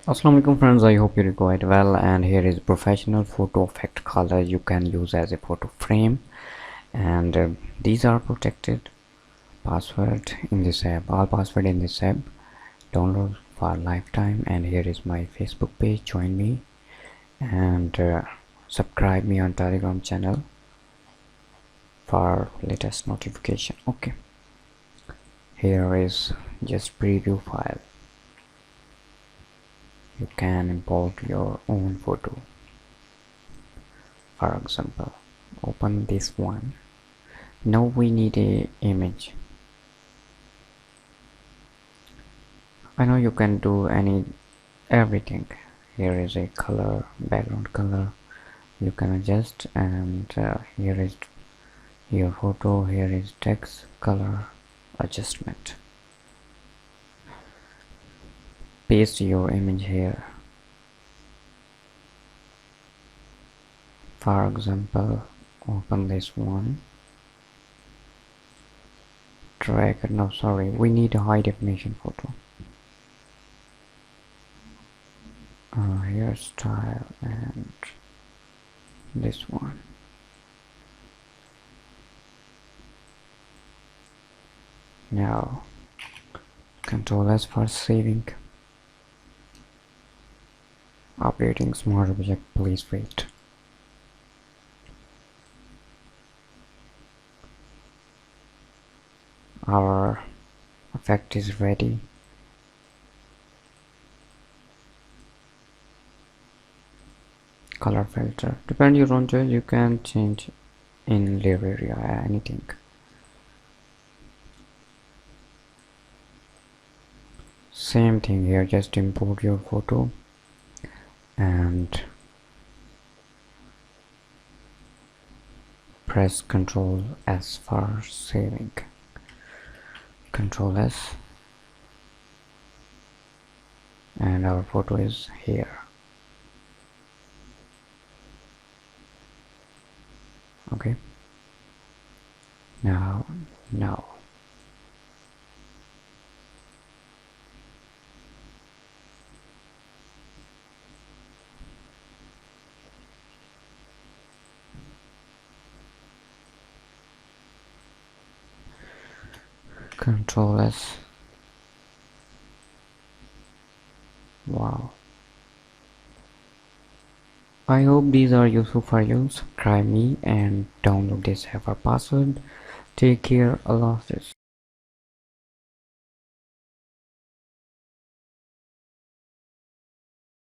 Assalamualaikum friends, I hope you're quite well, and here is professional photo effect color you can use as a photo frame, and these are protected password in this app, all password in this app, download for lifetime. And here is my Facebook page, join me, and subscribe me on Telegram channel for latest notification. Okay, here is just preview file. You can import your own photo. For example, open this one. Now we need a image. I know you can do everything. Here is a color, background color you can adjust, and here is your photo. Here is text color adjustment. Paste your image here. For example, open this one, drag. No, sorry, we need a high definition photo. Hairstyle and this one. Now Control S for saving. Updating smart object, please wait. Our effect is ready. Color filter, depend your own choice, you can change in layer area anything. Same thing here, just import your photo and press Ctrl S for saving. Ctrl S, and our photo is here. Okay, now Control S. Wow, I hope these are useful for you. Subscribe me and download this app for password. Take care, Allah Hafiz.